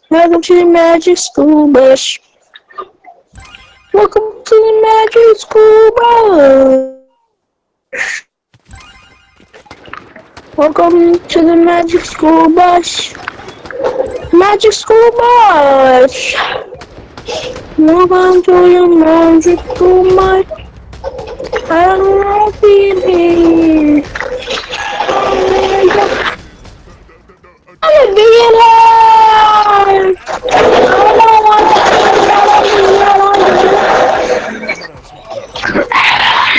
Welcome to the Magic School Bus. Welcome to the Magic School Bus. Welcome to the Magic School Bus. Magic School Bus. Welcome to the Magic School Bus. I love being here. I'm being here. I don't want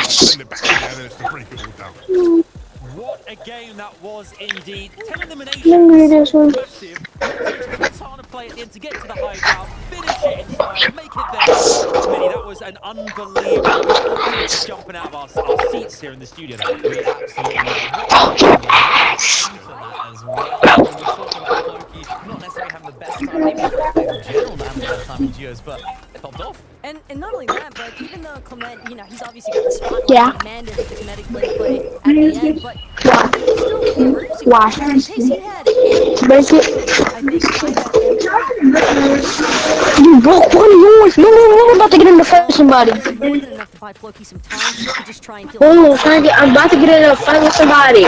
Send it back in there, then it's the pretty good all down. What a game that was indeed. 10 eliminations. Let me read this one. Massive. Katana play at the end to get to the high ground, finish it in style, make it there. Minnie, that was an unbelievable goal. We were just jumping out of our seats here in the studio. We absolutely as well. When we're talking about Loki, not necessarily having the best time, maybe in general not having the best time in duos, but it popped off. And not only that, but even though Clement, he's obviously got the spotlight Yeah. commanded with the kinetic play at the end, but he's still producing Why? the pace he had. Break it. I think by that end, You broke one of yours. No, I'm about to get in the fight with somebody. more than enough to buy Floki some time to just try and kill Oh, him. I'm about to get in a fight with somebody.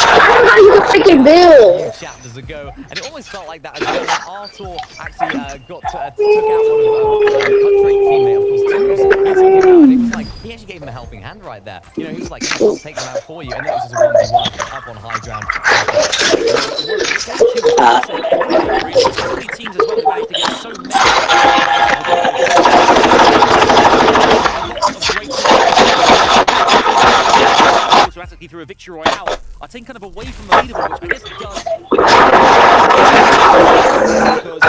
I don't know how you can freaking build. Chapters ago, and it almost felt like that as well when Arthur actually took out one of Patrick's teammate, of course, Tim's. He took him out, and it was like he actually gave him a helping hand right there. He was like, "I'll take them out for you," and then it was just a 1v1 up on high ground. So many teams as well managed to get so many. Dramatically through a victory royale, I think kind of away from the leaderboard, which I guess does because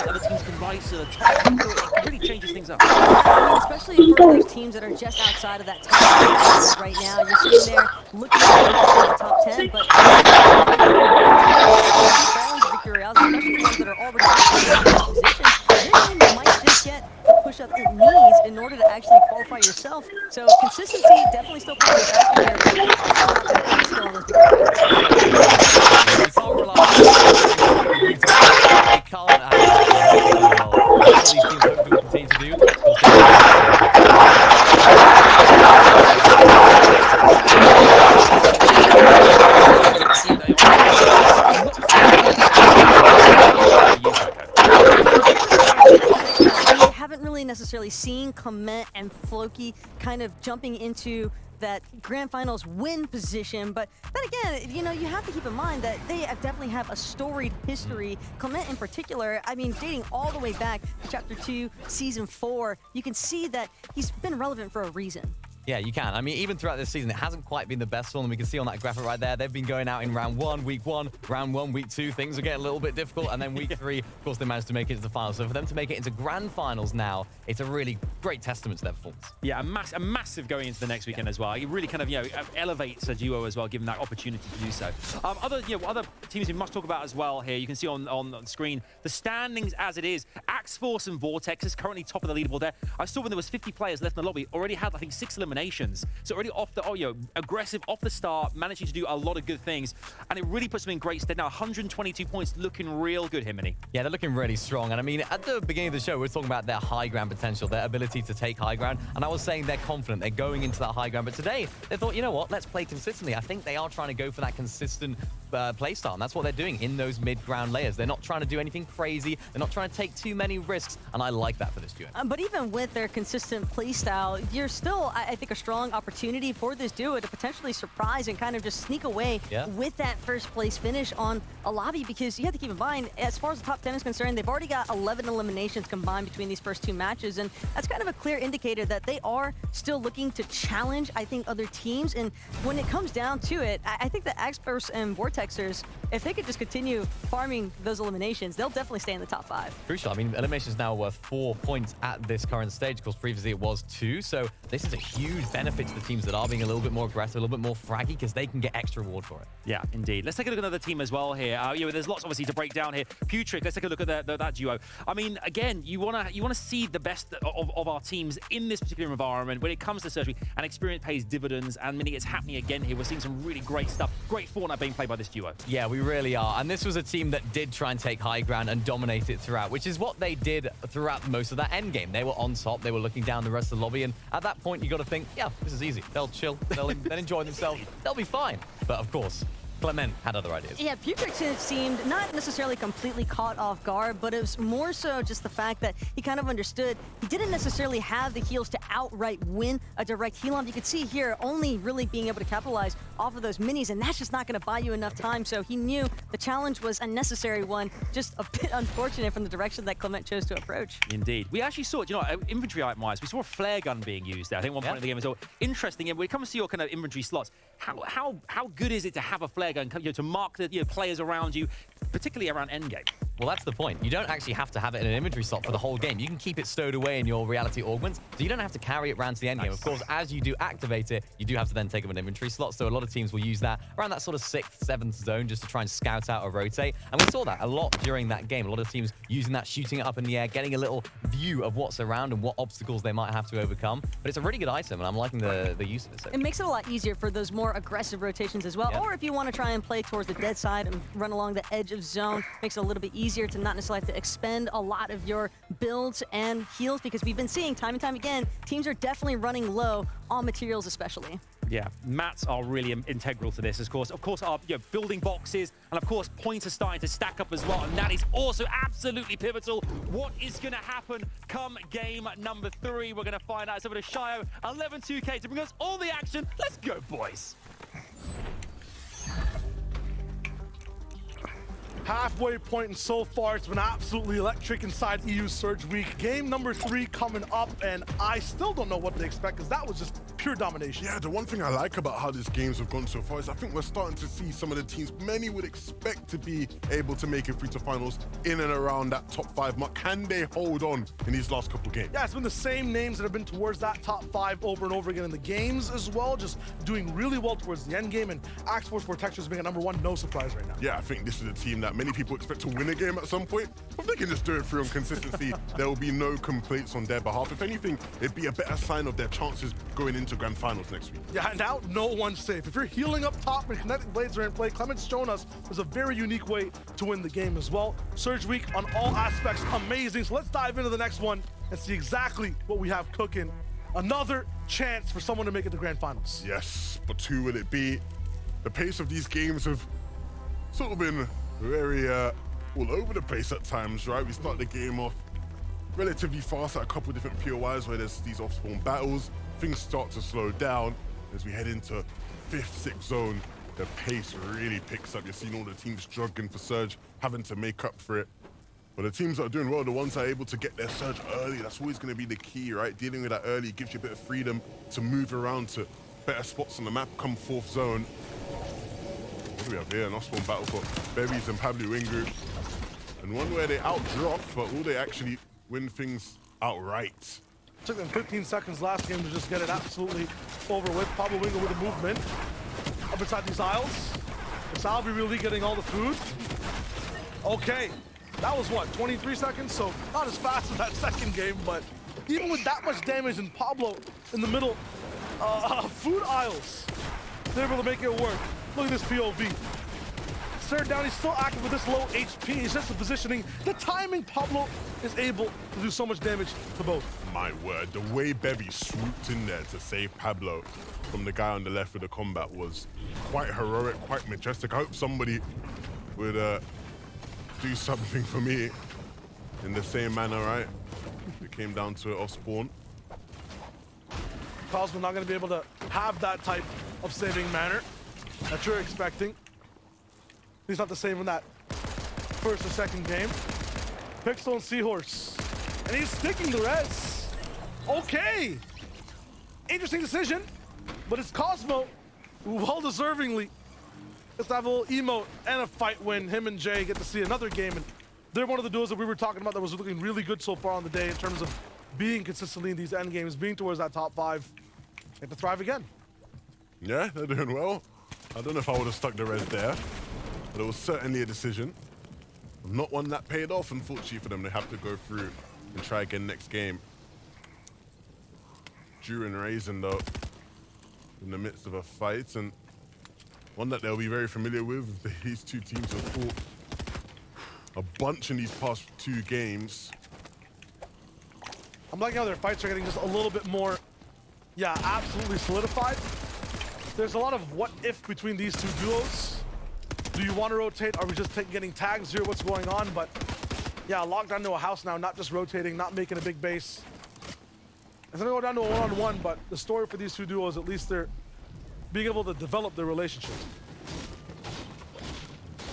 other teams can rise to the top. It really changes things up. I mean, especially for those teams that are just outside of that top 10 right now. You're sitting there looking at the top 10, but falling to victory royales, especially the ones that are already in that position, your team might just get the push-up it needs in order to actually qualify yourself. So consistency definitely still playing a factor here, but it's still on this necessarily seeing Clement and Floki kind of jumping into that grand finals win position, but then again, you have to keep in mind that they definitely have a storied history. Clement in particular, I mean, dating all the way back to Chapter 2, Season 4, you can see that he's been relevant for a reason. Yeah, you can. I mean, even throughout this season, it hasn't quite been the best one. We can see on that graphic right there, they've been going out in round 1, week 1, round 1, week 2. Things are getting a little bit difficult. And then week 3, of course, they managed to make it to the finals. So for them to make it into grand finals now, it's a really great testament to their performance. Yeah, a massive going into the next weekend as well. It really kind of, elevates a duo as well, given that opportunity to do so. Other teams we must talk about as well here. You can see on the screen the standings as it is. Axe Force and Vortex is currently top of the leaderboard there. I saw when there was 50 players left in the lobby, already had, I think, 6 eliminations. So already off the, aggressive off the start, managing to do a lot of good things. And it really puts them in great stead now. 122 points, looking real good, Himini. Yeah, they're looking really strong. And I mean, at the beginning of the show, we were talking about their high ground potential, their ability to take high ground. And I was saying they're confident, they're going into that high ground. But today, they thought, you know what, let's play consistently. I think they are trying to go for that consistent play style. And that's what they're doing in those mid-ground layers. They're not trying to do anything crazy. They're not trying to take too many risks. And I like that for this duo. But even with their consistent play style, you're still, I think, a strong opportunity for this duo to potentially surprise and kind of just sneak away with that first place finish on a lobby, because you have to keep in mind, as far as the top 10 is concerned, they've already got 11 eliminations combined between these first 2 matches, and that's kind of a clear indicator that they are still looking to challenge, I think, other teams. And when it comes down to it, I think the Axe Force and Vortexers, if they could just continue farming those eliminations, they'll definitely stay in the top 5. Crucial. I mean, elimination is now worth 4 points at this current stage. Of course, previously it was 2, so this is a huge benefit to the teams that are being a little bit more aggressive, a little bit more fraggy, because they can get extra reward for it. Yeah, indeed. Let's take a look at another team as well here. There's lots obviously to break down here. Putrick, let's take a look at that duo. I mean, again, you wanna see the best of our teams in this particular environment when it comes to surgery, and experience pays dividends. And meaning it's happening again here. We're seeing some really great stuff. Great Fortnite being played by this duo. Yeah, we we really are. And this was a team that did try and take high ground and dominate it throughout, which is what they did throughout most of that end game. They were on top. They were looking down the rest of the lobby. And at that point, you got to think, yeah, this is easy. They'll chill. They'll enjoy themselves. They'll be fine. But of course, Clement had other ideas. Yeah, Putrix seemed not necessarily completely caught off guard, but it was more so just the fact that he kind of understood he didn't necessarily have the heals to outright win a direct heal on. You could see here only really being able to capitalize off of those minis, and that's just not going to buy you enough time. So he knew the challenge was a necessary one, just a bit unfortunate from the direction that Clement chose to approach. Indeed. We actually saw, you know, inventory item-wise, we saw a flare gun being used there. I think one point in the game as well. Interesting. When it comes to your kind of inventory slots, how good is it to have a flare gun, you know, to mark the players around you, particularly around endgame? Well, that's the point. You don't actually have to have it in an inventory slot for the whole game. You can keep it stowed away in your reality augments, so you don't have to carry it around to the end game. Of course, as you do activate it, you do have to then take up an inventory slot, so a lot of teams will use that around that sort of 6th, 7th zone just to try and scout out or rotate. And we saw that a lot during that game. A lot of teams using that, shooting it up in the air, getting a little view of what's around and what obstacles they might have to overcome. But it's a really good item, and I'm liking the use of it. So. It makes it a lot easier for those more aggressive rotations as well. Or if you want to try and play towards the dead side and run along the edge of zone, makes it a little bit easier to not necessarily have to expend a lot of your builds and heals, because we've been seeing time and time again, teams are definitely running low on materials especially. Yeah, mats are really integral to this, of course. Of course, our building boxes, and of course, points are starting to stack up as well, and that is also absolutely pivotal. What is going to happen come game number 3? We're going to find out. It's over to Shio, 11-2K to bring us all the action. Let's go, boys. Halfway point, and so far it's been absolutely electric inside EU Surge Week. Game number 3 coming up, and I still don't know what to expect, because that was just pure domination. Yeah, the one thing I like about how these games have gone so far is I think we're starting to see some of the teams many would expect to be able to make it through to finals in and around that top 5 mark. Can they hold on in these last couple games? Yeah, it's been the same names that have been towards that top 5 over and over again in the games as well, just doing really well towards the end game, and Axe Force Protectors being at number 1, no surprise right now. Yeah, I think this is a team that many people expect to win a game at some point. If they can just do it through on consistency, there will be no complaints on their behalf. If anything, it'd be a better sign of their chances going into grand finals next week. Yeah, now no one's safe. If you're healing up top and Kinetic Blades are in play, Clement's shown us there's a very unique way to win the game as well. Surge Week on all aspects, amazing. So let's dive into the next one and see exactly what we have cooking. Another chance for someone to make it to grand finals. Yes, but who will it be? The pace of these games have sort of been very all over the place at times, right? We start the game off relatively fast at a couple of different POIs where there's these off-spawn battles. Things start to slow down as we head into 5th, 6th zone. The pace really picks up. You're seeing all the teams struggling for Surge, having to make up for it. But the teams that are doing well, the ones that are able to get their Surge early, that's always going to be the key, right? Dealing with that early gives you a bit of freedom to move around to better spots on the map come 4th zone. What do we have here? An off-spawn battle for Bevies and Pablo Wingu. And one where they outdrop, but will they actually win things outright? Took them 15 seconds last game to just get it absolutely over with. Pablo Wingo with a movement up inside these aisles. Is Salvi really getting all the food? Okay, that was what, 23 seconds? So not as fast as that second game, but even with that much damage and Pablo in the middle, food aisles, they're able to make it work. Look at this POV. Third down, he's still active with this low HP. It's just the positioning, the timing. Pablo is able to do so much damage to both. My word, the way Bevy swooped in there to save Pablo from the guy on the left with the combat was quite heroic, quite majestic. I hope somebody would do something for me in the same manner, right? It came down to it off spawn. Cosmo not going to be able to have that type of saving manner that you're expecting. He's not the same in that first or second game. Pixel and Seahorse. And he's sticking the res. Okay. Interesting decision, but it's Cosmo who well-deservingly gets to have a little emote and a fight when him and Jay get to see another game. And they're one of the duos that we were talking about that was looking really good so far on the day in terms of being consistently in these end games, being towards that top 5. They have to thrive again. Yeah, they're doing well. I don't know if I would have stuck the res there, but it was certainly a decision. Not one that paid off, unfortunately for them. They have to go through and try again next game. Drew and Raisin, though, in the midst of a fight, and one that they'll be very familiar with. These two teams have fought a bunch in these past 2 games. I'm liking how their fights are getting just a little bit more, yeah, absolutely solidified. There's a lot of what if between these two duos. Do you want to rotate? Are we just getting tags here? What's going on? But yeah, locked down to a house now, not just rotating, not making a big base. It's gonna go down to a one-on-one, but the story for these two duos, at least they're being able to develop their relationship.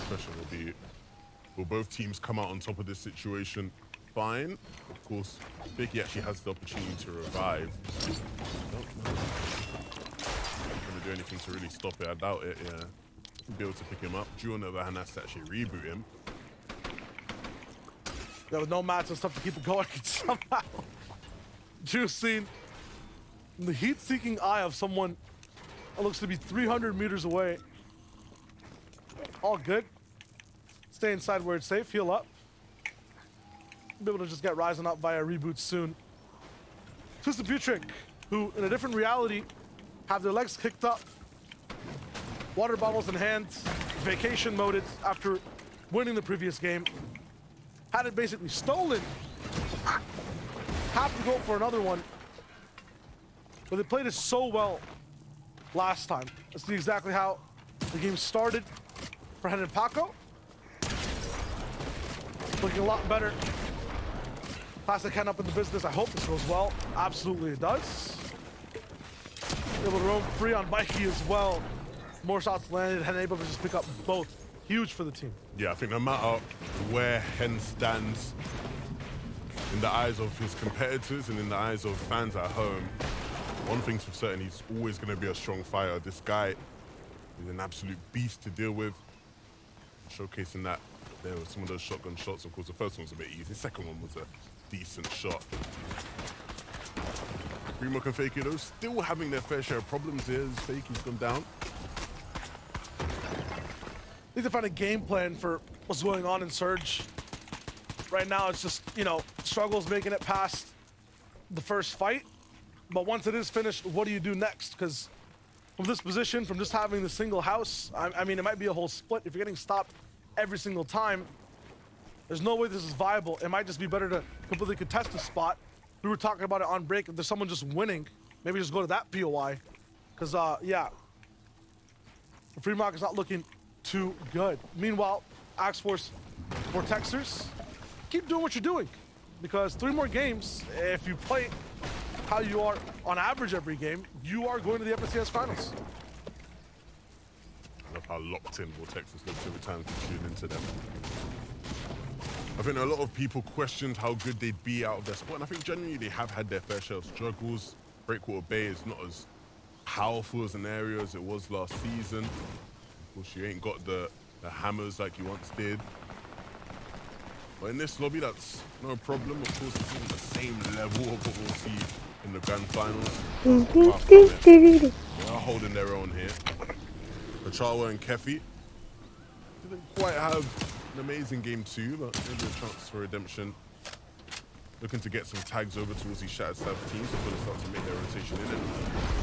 Question will be, will both teams come out on top of this situation fine? Of course, Vicky actually has the opportunity to revive. Don't know. Not gonna do anything to really stop it. I doubt it. Yeah, be able to pick him up. Drew on the other hand has to actually reboot him. Yeah, with no mats and stuff to keep it going somehow. Drew's seen the heat-seeking eye of someone that looks to be 300 meters away. All good. Stay inside where it's safe. Heal up. Be able to just get rising up via reboots soon. Twisted Butrick, who in a different reality have their legs kicked up, water bottles in hand, vacation moded after winning the previous game, had it basically stolen, have to go for another one, but they played it so well last time. Let's see exactly how the game started for Hen and Paco. Looking a lot better. Classic Hen up in the business. I hope this goes well. Absolutely it does. Able to roam free on Mikey as well. More shots landed. Hen able to just pick up both. Huge for the team. Yeah, I think no matter where Hen stands in the eyes of his competitors and in the eyes of fans at home, one thing's for certain, he's always going to be a strong fighter. This guy is an absolute beast to deal with. Showcasing that there were some of those shotgun shots. Of course, the first one was a bit easy. The second one was a decent shot. Primo and Fakey, though, still having their fair share of problems here as Fakey's gone down. Need to find a game plan for what's going on in Surge. Right now, it's just, you know, struggles making it past the first fight. But once it is finished, what do you do next? Because from this position, from just having the single house, I mean, it might be a whole split. If you're getting stopped every single time, there's no way this is viable. It might just be better to completely contest a spot. We were talking about it on break. If there's someone just winning, maybe just go to that POI. Because, yeah, the free market's not looking too good. Meanwhile, Axe Force Vortexers, keep doing what you're doing. Because 3 more games, if you play how you are on average every game, you are going to the FNCS finals. I love how locked in Vortexers looks every time you tune into them. I think a lot of people questioned how good they'd be out of their spot, and I think generally they have had their fair share of struggles. Breakwater Bay is not as powerful as an area as it was last season. Of course, you ain't got the hammers like you once did. But in this lobby, that's no problem. Of course, it's not the same level of what we'll see in the grand finals. They are holding their own here. Pachawa and Kefi didn't quite have an amazing game 2, but maybe a chance for redemption. Looking to get some tags over towards these Shattered Staff teams. They're going to start to make their rotation in, and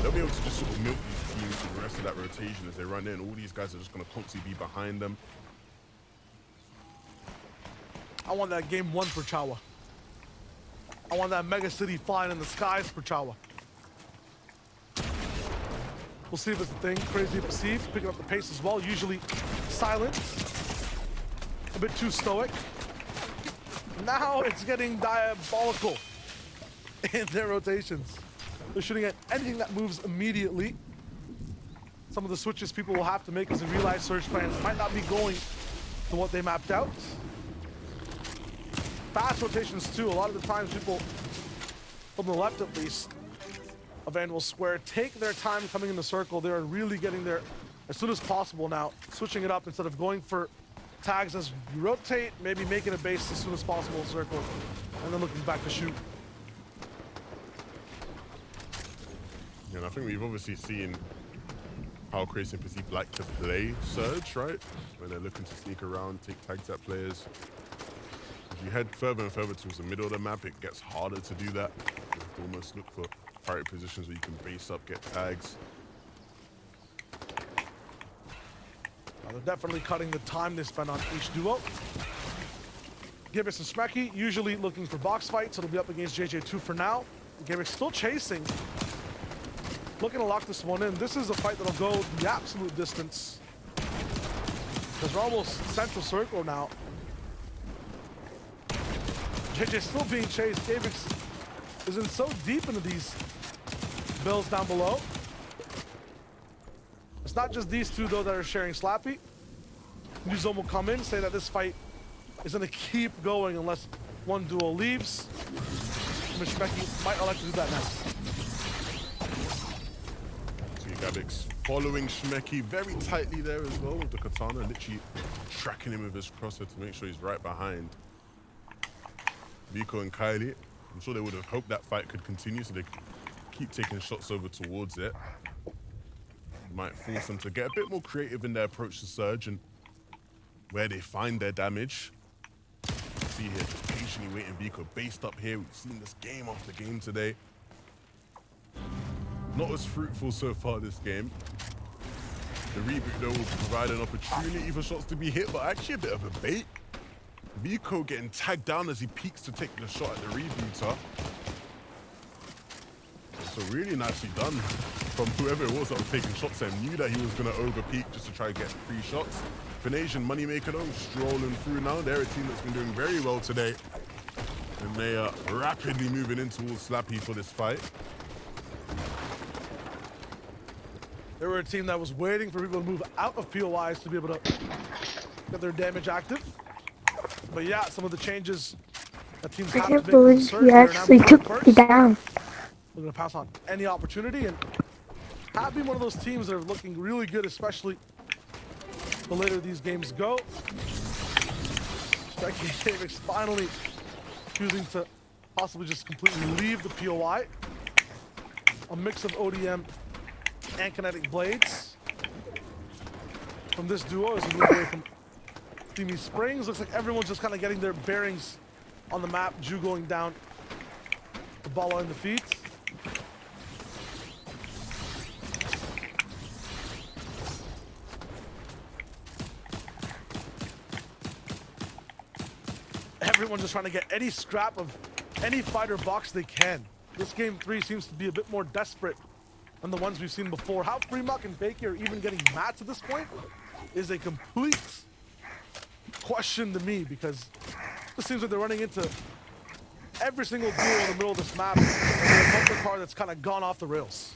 they'll be able to just sort of milk these teams for the rest of that rotation as they run in. All these guys are just going to constantly be behind them. I want that game 1 for Chawa. I want that Mega City flying in the skies for Chawa. We'll see if it's a thing. Crazy Perceived, picking up the pace as well. Usually silent. A bit too stoic. Now it's getting diabolical in their rotations. They're shooting at anything that moves immediately. Some of the switches people will have to make as they realize Surge plans might not be going to what they mapped out. Fast rotations too. A lot of the times people, from the left at least, of Anvil Square, take their time coming in the circle. They're really getting there as soon as possible now, switching it up instead of going for tags as you rotate, maybe making a base as soon as possible in circle, and then looking back to shoot. Yeah, and I think we've obviously seen how Crazy and Perceived like to play Surge, right? When they're looking to sneak around, take tags at players. If you head further and further towards the middle of the map, it gets harder to do that. You have to almost look for priority positions where you can base up, get tags. they're definitely cutting the time they spend on each duo. Gibbous and Smeki usually looking for box fights. It'll be up against JJ2 for now. Gibbous still chasing. Looking to lock this one in. This is a fight that'll go the absolute distance. Because we're almost central circle now. JJ still being chased. Gibbous is in so deep into these builds down below. It's not just these two, though, that are sharing Slappy. New Zone will come in, say that this fight is going to keep going unless one duo leaves. Smeki might elect to do that now. See Gabix following Smeki very tightly there as well with the katana, literally tracking him with his crosser to make sure he's right behind Vico and Kylie. I'm sure they would have hoped that fight could continue, so they keep taking shots over towards it. Might force them to get a bit more creative in their approach to Surge and where they find their damage. See here, just patiently waiting. Vico based up here. We've seen this game after game today. Not as fruitful so far this game. The reboot though will provide an opportunity for shots to be hit, but actually a bit of a bait. Vico getting tagged down as he peeks to take the shot at the rebooter. So really nicely done from whoever it was that was taking shots and knew that he was going to over-peak just to try to get 3 shots. Finasian Moneymaker though, strolling through now. They're a team that's been doing very well today. And they are rapidly moving in towards Slappy for this fight. They were a team that was waiting for people to move out of POIs to be able to get their damage active. But yeah, some of the changes that teams I have can't to make believe he actually took me down. We're going to pass on any opportunity, and have been one of those teams that are looking really good, especially the later these games go. Smeki finally choosing to possibly just completely leave the POI. A mix of ODM and kinetic blades from this duo as we move away from Steamy Springs. Looks like everyone's just kind of getting their bearings on the map. Ju going down, the ball in the feet. Everyone's just trying to get any scrap of any fighter box they can. This game 3 seems to be a bit more desperate than the ones we've seen before. How Fremont and Baker are even getting mats at this point is a complete question to me, because it seems like they're running into every single duo in the middle of this map. And a bumper car that's kind of gone off the rails.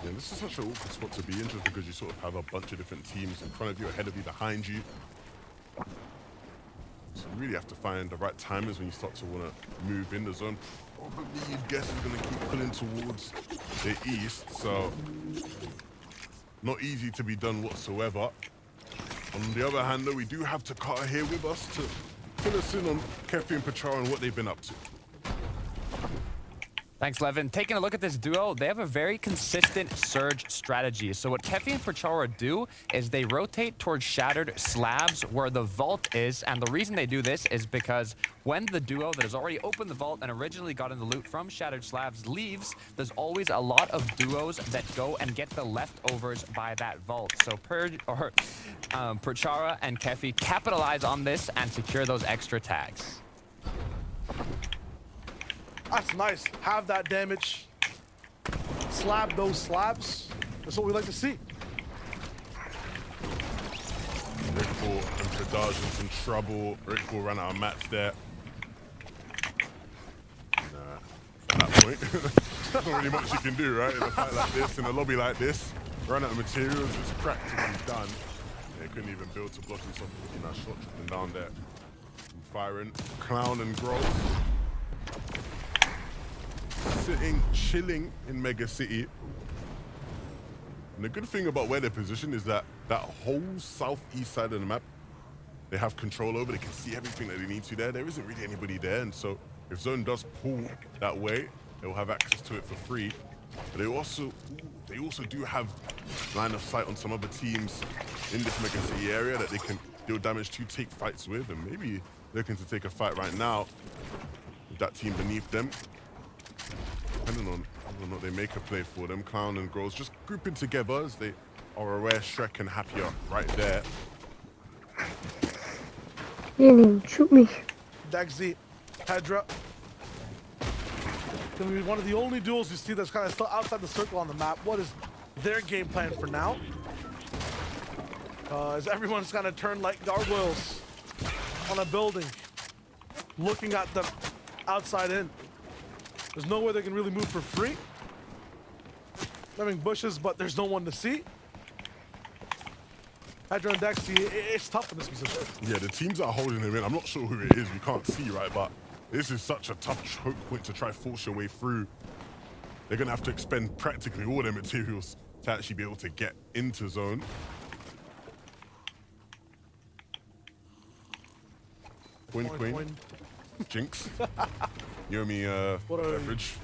Yeah, this is such an awkward spot to be in just because you sort of have a bunch of different teams in front of you, ahead of you, behind you. So you really have to find the right timers when you start to want to move in the zone. Probably you'd guess is going to keep pulling towards the east, so not easy to be done whatsoever. On the other hand, though, we do have Takata here with us to fill us in on Kefi and Pachara and what they've been up to. Thanks, Levin. Taking a look at this duo, they have a very consistent surge strategy. So what Kefi and Pachara do is they rotate towards shattered slabs where the vault is. And the reason they do this is because when the duo that has already opened the vault and originally gotten the loot from shattered slabs leaves, there's always a lot of duos that go and get the leftovers by that vault. So Pachara and Kefi capitalize on this and secure those extra tags. That's nice. Have that damage. Slab those slabs. That's what we like to see. Rickball and Tradaj in some trouble. Rickball ran out of mats there. Nah, at that point, there's not really much you can do, right? In a fight like this, in a lobby like this, run out of materials, it's practically done. They couldn't even build to block himself in that shot tripping down there. And firing. Clown and Grove. Sitting, chilling in Mega City. And the good thing about where they're positioned is that that whole southeast side of the map, they have control over. They can see everything that they need to there. There isn't really anybody there. And so if Zone does pull that way, they'll have access to it for free. But they also do have line of sight on some other teams in this Mega City area that they can deal damage to, take fights with, and maybe looking to take a fight right now with that team beneath them. Depending on whether or not they make a play for them, Clown and Grows just grouping together as they are aware Shrek and Happy are right there. He didn't even shoot me. Dexy, Hedra. Gonna be one of the only duels you see that's kind of still outside the circle on the map. What is their game plan for now? As everyone's kind of turned like gargoyles on a building, looking at the outside in. There's nowhere they can really move for free. Having bushes, but there's no one to see. Hedra and Dexy, it's tough in this position. Yeah, the teams that are holding him in, I'm not sure who it is, we can't see, right? But this is such a tough choke point to try force your way through. They're gonna have to expend practically all their materials to actually be able to get into zone. Queen. Jinx. You owe me What beverage.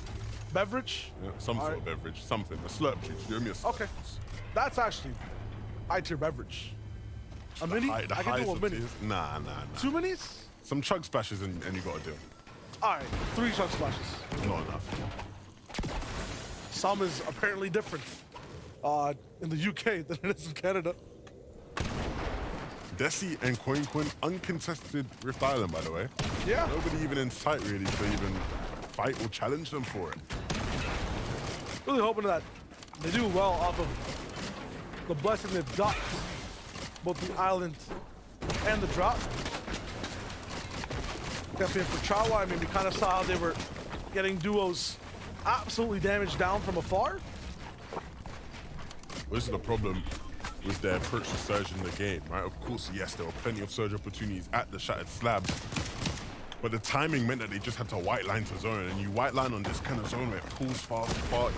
Beverage? Yeah, some sort of beverage. Something. A slurp juice. You owe me a slurp. Okay. That's actually high tier beverage. A mini? I can do a mini. Nah. 2 minis? Some chug splashes and you got to do. All right, 3 chug splashes. Not enough. Some is apparently different in the UK than it is in Canada. Desi and Queen, uncontested Rift Island, by the way. Yeah. Nobody even in sight, really, to even fight or challenge them for it. Really hoping that they do well off of the blessing they've got, both the island and the drop. Definitely for Chawa, I mean, we kind of saw how they were getting duos absolutely damaged down from afar. Well, this is the problem with their approach to Surge in the game, right? Of course, yes, there were plenty of Surge opportunities at the Shattered Slabs, but the timing meant that they just had to white line to zone, and you white line on this kind of zone where it pulls far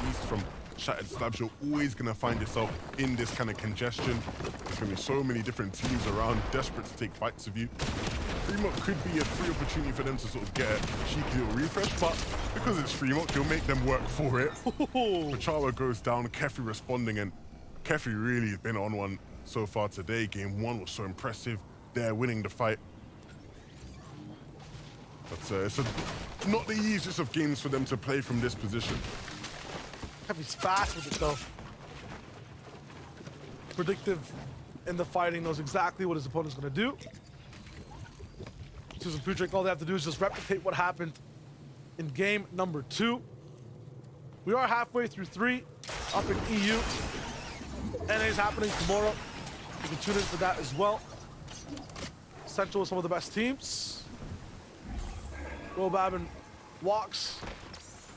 east from Shattered Slabs, you're always gonna find yourself in this kind of congestion. There's gonna be so many different teams around, desperate to take fights of you. Fremont could be a free opportunity for them to sort of get a cheeky little refresh, but because it's Fremont, you'll make them work for it. Pachawa goes down, Kefi responding, and Kefi really has been on one so far today. Game 1 was so impressive. They're winning the fight. But it's not the easiest of games for them to play from this position. Kefi's fast with it though. Predictive in the fighting, knows exactly what his opponent's gonna do. Susan Pudrick, all they have to do is just replicate what happened in game number 2. We are halfway through 3 up in EU. NA is happening tomorrow. You can tune into that as well. Central is some of the best teams. Robab and Walks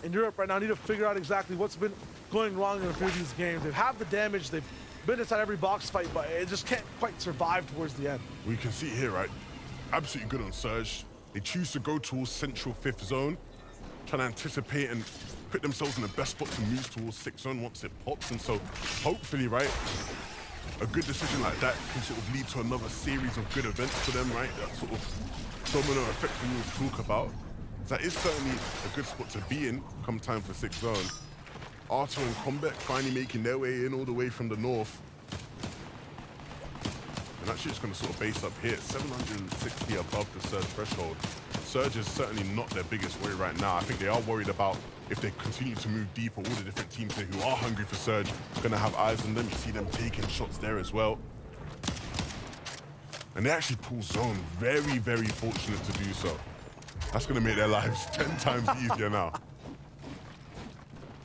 in Europe right now need to figure out exactly what's been going wrong in a few of these games. They have the damage, they've been inside every box fight, but it just can't quite survive towards the end. We can see here, right? Absolutely good on Surge. They choose to go towards Central 5th Zone, trying to anticipate and put themselves in the best spot to move towards 6th Zone once it pops. And so hopefully, right, a good decision like that can sort of lead to another series of good events for them, right? That sort of domino effect we will talk about. That is certainly a good spot to be in come time for 6th Zone. Arto and Combat finally making their way in all the way from the north. And actually just going to sort of base up here, 760 above the Surge threshold. Surge is certainly not their biggest worry right now. I think they are worried about if they continue to move deeper, all the different teams here who are hungry for Surge are going to have eyes on them. You see them taking shots there as well. And they actually pull zone. Very, very fortunate to do so. That's going to make their lives 10 times easier now.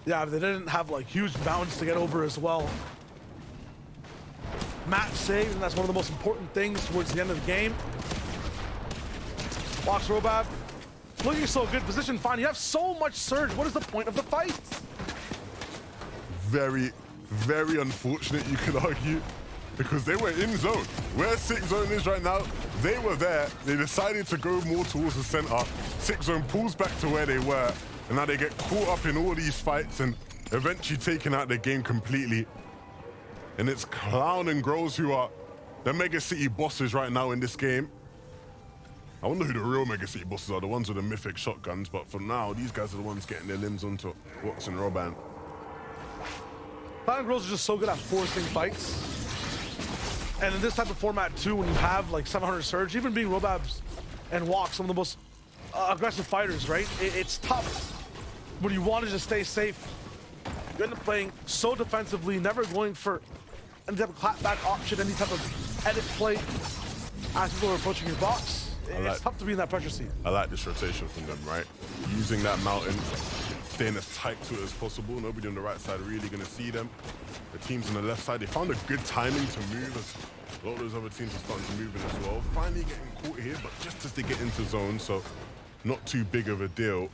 Yeah, they didn't have like huge bounds to get over as well. Match saved, and that's one of the most important things towards the end of the game. Walks Robab. Looking so good, position fine. You have so much Surge. What is the point of the fight? Very, very unfortunate, you could argue, because they were in zone. Where 6th Zone is right now, they were there. They decided to go more towards the center. 6th Zone pulls back to where they were, and now they get caught up in all these fights and eventually taken out the game completely. And it's Clown and Grows who are the Mega City bosses right now in this game. I wonder who the real Mega City bosses are, the ones with the mythic shotguns, but for now, these guys are the ones getting their limbs onto Watts and Roban. Clown and Grows are just so good at forcing fights. And in this type of format too, when you have like 700 Surge, even being Robabs and Walk, some of the most aggressive fighters, right? It's tough when you want to just stay safe. You end up playing so defensively, never going for any type of clapback option, any type of edit play as people are approaching your box. It's tough to be in that pressure seat. I like this rotation from them, right? Using that mountain, staying as tight to it as possible. Nobody on the right side really going to see them. The teams on the left side, they found a good timing to move as a lot of those other teams are starting to move in as well. Finally getting caught here, but just as they get into zone, so not too big of a deal.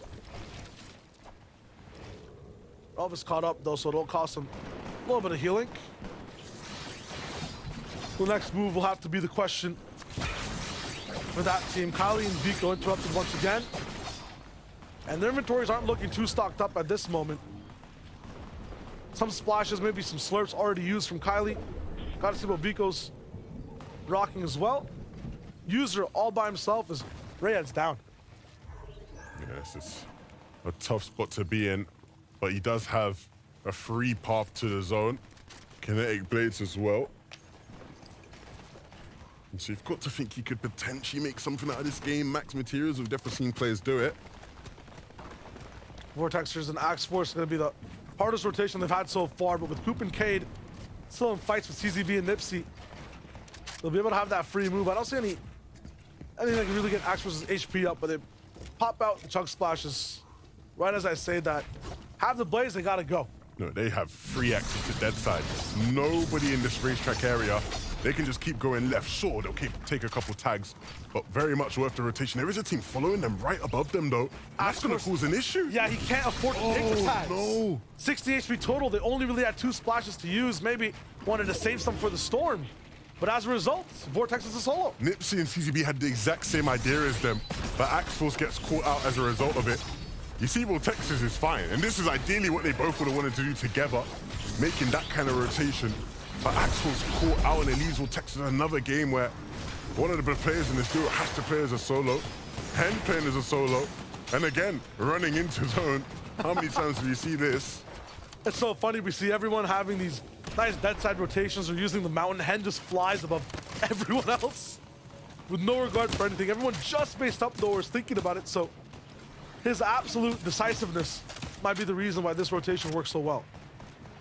Elvis caught up though, so it'll cost him a little bit of healing. The next move will have to be the question for that team. Kylie and Vico interrupted once again. And their inventories aren't looking too stocked up at this moment. Some splashes, maybe some slurps already used from Kylie. Gotta see what Vico's rocking as well. User all by himself as Rayad's down. Yes, it's a tough spot to be in, but he does have a free path to the zone. Kinetic blades as well. And so you've got to think he could potentially make something out of this game. Max materials, we've definitely seen players do it. Vortexers and Axe Force are going to be the hardest rotation they've had so far, but with Coop and Cade still in fights with CZB and Nipsey, they'll be able to have that free move. I don't see anything that can really get Axe Force's HP up, but they pop out the chunk splashes right as I say that. Have the blaze, they gotta go. No, they have free access to dead side. Nobody in this racetrack area. They can just keep going left. Sure, they'll take a couple tags, but very much worth the rotation. There is a team following them right above them, though. That's going to cause an issue. Yeah, he can't afford to take the tags. No. 60 HP total. They only really had 2 splashes to use. Maybe wanted to save some for the storm. But as a result, Vortex is a solo. Nipsey and CCB had the exact same idea as them, but Axe Force gets caught out as a result of it. You see, Texas is fine, and this is ideally what they both would have wanted to do together, making that kind of rotation. But Axe Force caught out, and it leaves Texas another game where one of the players in this duo has to play as a solo, Hen playing as a solo, and again, running into zone. How many times do you see this? It's so funny, we see everyone having these nice dead side rotations or using the mountain. Hen just flies above everyone else with no regard for anything. Everyone just based up though is thinking about it, so his absolute decisiveness might be the reason why this rotation works so well.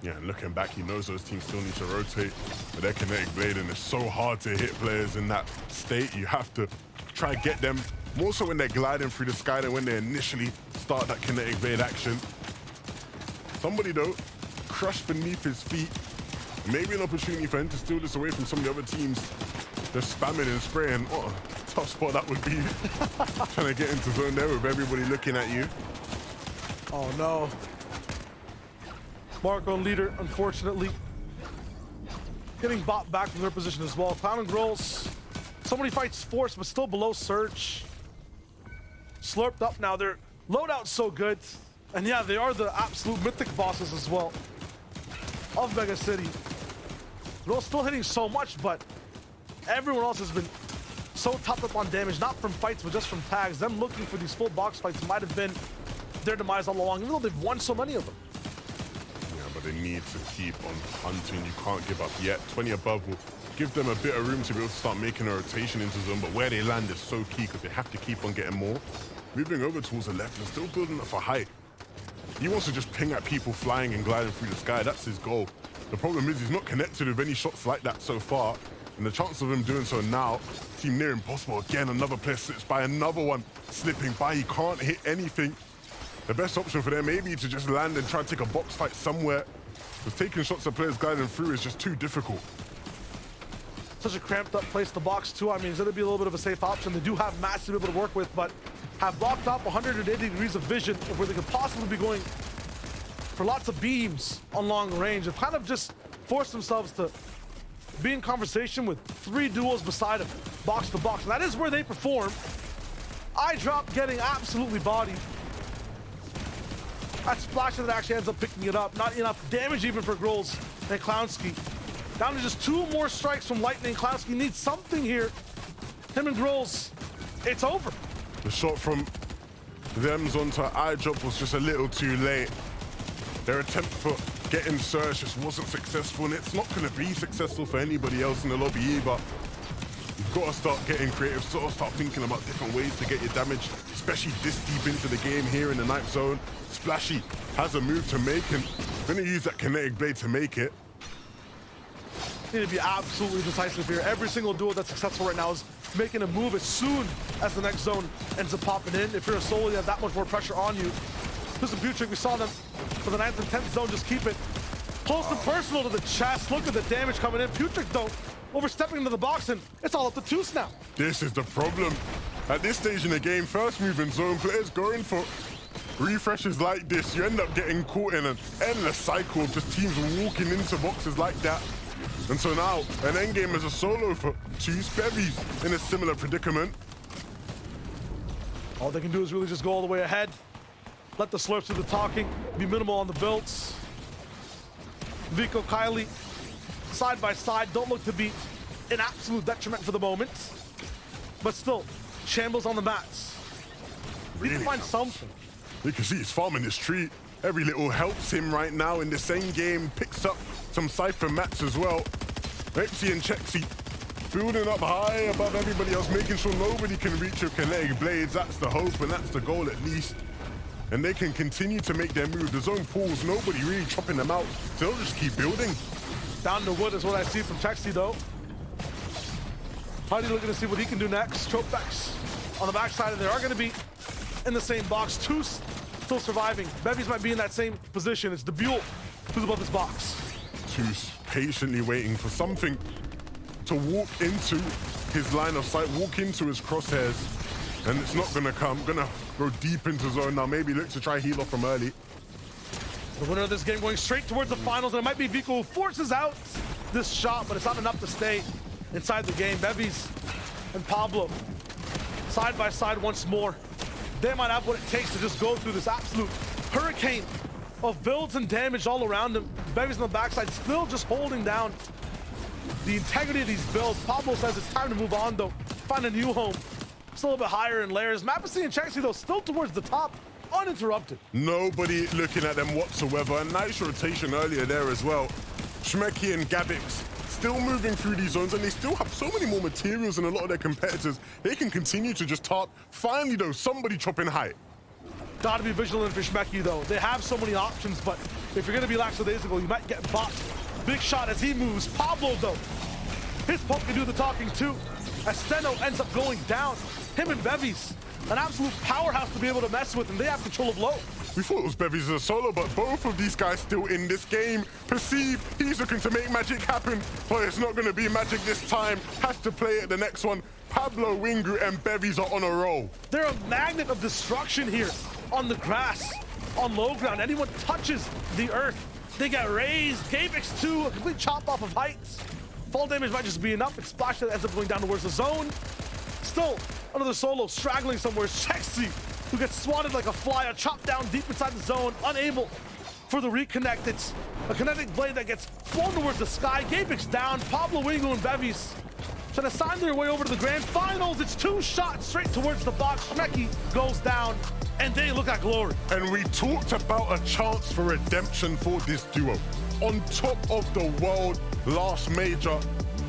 Yeah, and looking back, he knows those teams still need to rotate with their kinetic blade, and it's so hard to hit players in that state. You have to try to get them, more so when they're gliding through the sky than when they initially start that kinetic blade action. Somebody, though, crushed beneath his feet. Maybe an opportunity for him to steal this away from some of the other teams. They're spamming and spraying. Oh, tough spot that would be. Trying to get into zone there with everybody looking at you. Oh, no. Marco leader, unfortunately, getting bought back from their position as well. Clown and Grills, so many fights forced, but still below Search. Slurped up now. Their loadout's so good. And yeah, they are the absolute mythic bosses as well of Mega City. Grills still hitting so much, but everyone else has been so topped up on damage, not from fights, but just from tags. Them looking for these full box fights might have been their demise all along, even though they've won so many of them. But they need to keep on hunting. You can't give up yet. 20 above will give them a bit of room to be able to start making a rotation into zone, but where they land is so key because they have to keep on getting more. Moving over towards the left and still building up for height. He wants to just ping at people flying and gliding through the sky. That's his goal. The problem is he's not connected with any shots like that so far, and the chance of him doing so now seem near impossible. Again, another player slips by, another one slipping by. He can't hit anything. The best option for them may be to just land and try to take a box fight somewhere. Because taking shots at players gliding through is just too difficult. Such a cramped up place to box too. I mean, it's going to be a little bit of a safe option. They do have Mass to be able to work with, but have blocked off 180 degrees of vision where they could possibly be going for lots of beams on long range. They've kind of just forced themselves to be in conversation with 3 duos beside them, box to box. And that is where they perform. Eye drop getting absolutely bodied. That splash that actually ends up picking it up. Not enough damage even for Grolls and Clownski. Down to just 2 more strikes from Lightning. Clownski needs something here. Him and Grolls, it's over. The shot from them's onto eye drop was just a little too late. Their attempt for getting Surge just wasn't successful, and it's not going to be successful for anybody else in the lobby either. You've got to start getting creative, sort of start thinking about different ways to get your damage, especially this deep into the game here in the ninth zone. Splashy has a move to make, and going to use that kinetic blade to make it. need to be absolutely decisive here. Every single duo that's successful right now is making a move as soon as the next zone ends up popping in. If you're a solo, you have that much more pressure on you. This is Butrick. We saw them for the 9th and 10th zone. Just keep it close and personal to the chest. Look at the damage coming in. Butrick, though, overstepping into the box, and it's all up to Toos now. This is the problem. At this stage in the game, first move in zone, players going for refreshes like this. You end up getting caught in an endless cycle of just teams walking into boxes like that. And so now, an endgame as a solo for Toos. Bevies in a similar predicament. All they can do is really just go all the way ahead. Let the slurps do the talking, be minimal on the builds. Vico, Kylie, side by side, don't look to be an absolute detriment for the moment. But still, Shambles on the mats. Really need to find something. You can see he's farming this tree. Every little helps him right now in the same game. Picks up some Cypher mats as well. Mepsi and Chexy building up high above everybody else, making sure nobody can reach your kinetic blades. That's the hope and that's the goal at least. And they can continue to make their move. The zone pulls, nobody really chopping them out. So they'll just keep building. Down the wood is what I see from Chexy though. Hardy looking to see what he can do next. Tropex on the backside, and they are going to be in the same box. Toos still surviving. Bevies might be in that same position. It's Debule who's above this box. Toos patiently waiting for something to walk into his line of sight, walk into his crosshairs, and it's not gonna come. Gonna go deep into zone now. Maybe look to try heal off from early. The winner of this game going straight towards the finals, and it might be Vico who forces out this shot, but it's not enough to stay inside the game. Bevies and Pablo side by side once more. They might have what it takes to just go through this absolute hurricane of builds and damage all around him. Bevies on the backside still just holding down the integrity of these builds. Pablo says it's time to move on though, find a new home. Still a bit higher in layers. Mapasi and Chexy though still towards the top, uninterrupted. Nobody looking at them whatsoever. A nice rotation earlier there as well. Shmeki and Gabix still moving through these zones, and they still have so many more materials than a lot of their competitors. They can continue to just tarp. Finally though, somebody chopping height. Gotta be vigilant for Shmeki though. They have so many options, but if you're gonna be lackadaisical, you might get bought. Big shot as he moves. Pablo though, his poke can do the talking too. As Steno ends up going down. Him and Bevies, an absolute powerhouse to be able to mess with, and they have control of low. We thought it was Bevies as a solo, but both of these guys still in this game. Perceive, he's looking to make magic happen, but it's not gonna be magic this time. Has to play it the next one. Pablo, Wingu, and Bevies are on a roll. They're a magnet of destruction here on the grass, on low ground. Anyone touches the earth, they get raised. Gabix too, a complete chop off of heights. Fall damage might just be enough. It's Splash that ends up going down towards the zone. Still, another solo straggling somewhere. Chexy, who gets swatted like a fly, a chop down deep inside the zone, unable for the reconnect. It's a kinetic blade that gets flown towards the sky. Gabix down. Pablo, Wingu, and Bevies trying to sign their way over to the grand finals. It's 2 shots straight towards the box. Shmeki goes down, and they look at glory. And we talked about a chance for redemption for this duo. On top of the world last major,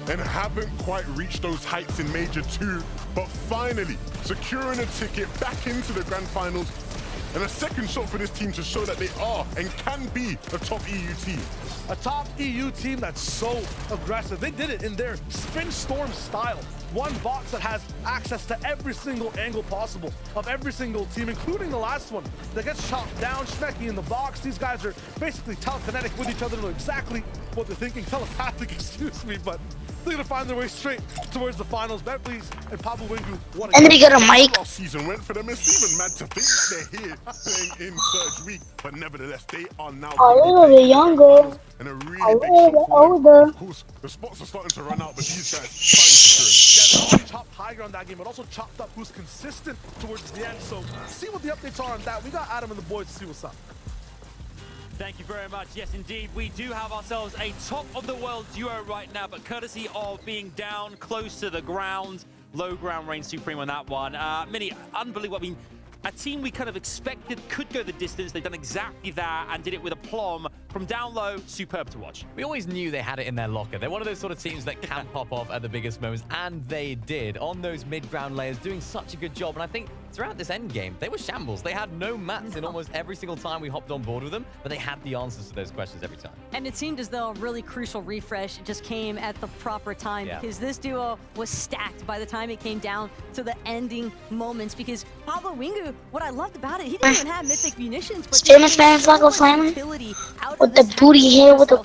and haven't quite reached those heights in Major 2, but finally securing a ticket back into the grand finals, and a second shot for this team to show that they are and can be a top EU team. A top EU team that's so aggressive. They did it in their Spin Storm style. One box that has access to every single angle possible of every single team, including the last one that gets chopped down. Shmeki in the box. These guys are basically telekinetic with each other, know exactly what they're thinking. Telepathic, excuse me, but they're gonna find their way straight towards the finals. Bentley's and Pablo Wingu. And then he got a mic. Last season went for them. It's even mad to think that they're here playing in Surge Week, but nevertheless, they are now A little bit younger. and a A really big little shot bit for them. older. Of course, the spots are starting to run out, but these guys trying to secure it. Yeah, they only chopped high ground that game, but also chopped up who's consistent towards the end. So see what the updates are on that. We got Adam and the boys to see what's up. Thank you very much. Yes, indeed, we do have ourselves a top-of-the-world duo right now, but courtesy of being down close to the ground, low ground reigns supreme on that one. Mini, unbelievable. I mean, a team we kind of expected could go the distance. They've done exactly that and did it with aplomb. From down low, superb to watch. We always knew they had it in their locker. They're one of those sort of teams that can pop off at the biggest moments, and they did on those mid-ground layers, doing such a good job. And I think throughout this end game, they were shambles. They had no maps in almost every single time we hopped on board with them, but they had the answers to those questions every time. And it seemed as though a really crucial refresh just came at the proper time because this duo was stacked by the time it came down to the ending moments. Because Pablo Wingu, what I loved about it, he didn't even have mythic munitions, but Famous man, Flacco Flamin, with the booty hair, with the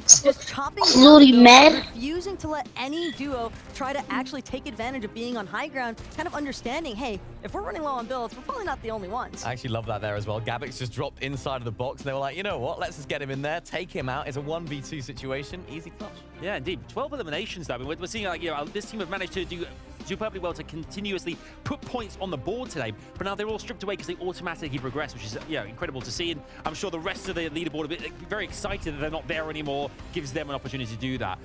booty man, refusing to let any duo try to actually take advantage of being on high ground, kind of understanding, hey, if we're running low on builds, we're probably not the only ones. I actually love that there as well. Gabix just dropped inside of the box, and they were like, you know what, let's just get him in there, take him out. It's a 1v2 situation, easy touch. Yeah, indeed. 12 eliminations, though. I mean, we're seeing, like, you know, this team have managed to do superbly well to continuously put points on the board today, but now they're all stripped away because they automatically progress, which is, you know, incredible to see. And I'm sure the rest of the leaderboard are very excited that they're not there anymore. Gives them an opportunity to do that.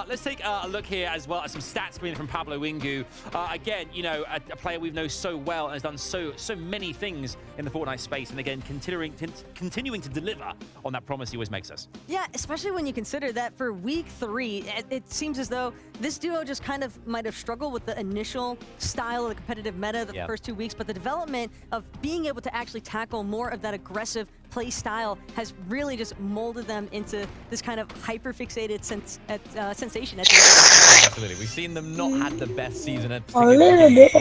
Let's take a look here as well at some stats coming in from Pablo Wingu. Again, you know, a player we've known so well and has done so many things in the Fortnite space, and again, continuing to deliver on that promise he always makes us. Yeah, especially when you consider that for week 3, it seems as though this duo just kind of might have struggled with the initial style of the competitive meta the first 2 weeks, but the development of being able to actually tackle more of that aggressive play style has really just molded them into this kind of hyper-fixated sensation at the end. Absolutely. We've seen them not had the best season at a little bit.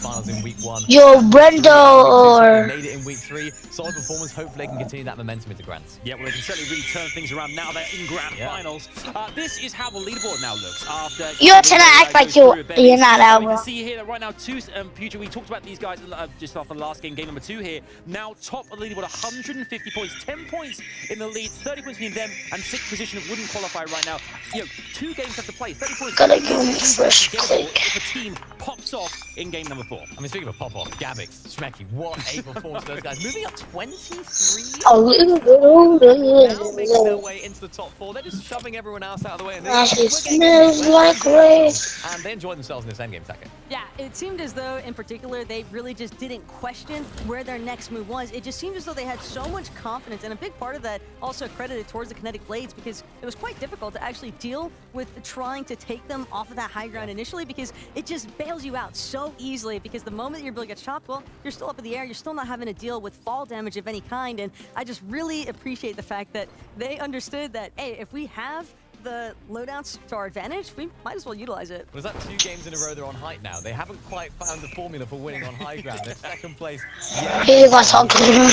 finals in week 1. Yo, Brendo, or They made it in week 3. Solid performance. Hopefully they can continue that momentum into Grands. Yeah, well, they can certainly really turn things around now they're in grand finals. This is how the leaderboard now looks after... you're trying to act like you're not out, We bro. can see here that right now, Future, we talked about these guys just after the last game number 2 here. Now top of the leaderboard, 150 points, 10 points in the lead, 30 points between them, and 6th position wouldn't qualify right now. You know, 2 games left to play, 30 points. Gotta give me fresh click. If a team pops off in game number 4. I mean, speaking of pop-off, Gabix, Schmecky, what a performance those guys. Moving up 23. A little Now making their bit. way into the top 4. They're just shoving everyone else out of the way. And Actually smells like rain. And they enjoyed themselves in this endgame, Taka. Yeah, it seemed as though, in particular, they really just didn't question where their next move was. It just seemed as though they had so much confidence, and a big part of that also credited towards the kinetic blades, because it was quite difficult to actually deal with trying to take them off of that high ground initially, because it just bails you out so easily, because the moment your build gets chopped, well, you're still up in the air, you're still not having to deal with fall damage of any kind, and I just really appreciate the fact that they understood that, hey, if we have the loadouts to our advantage, we might as well utilize it. Was that 2 games in a row they're on height now? They haven't quite found the formula for winning on high ground. They're 2nd place. Yeah, Hey, what's up, dude? on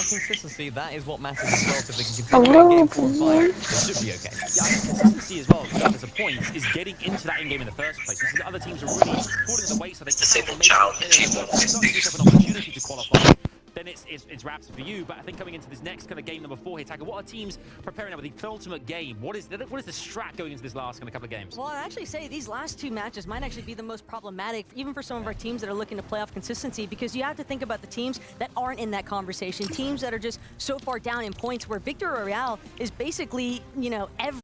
consistency, that is what matters as well. So if they can continue in game 4 and 5, it should be okay. Yeah, I think consistency as well, regardless of points, is getting into that in-game in the first place. This is other teams are really falling to the wayside. They can't make an opportunity to qualify. Then it's wraps for you. But I think coming into this next kind of game number 4 here, Taka, what are teams preparing now with the penultimate game? What is the strat going into this last kind of couple of games? Well, I'd actually say these last 2 matches might actually be the most problematic, even for some of our teams that are looking to play off consistency, because you have to think about the teams that aren't in that conversation, teams that are just so far down in points, where Victor Royale is basically, you know, every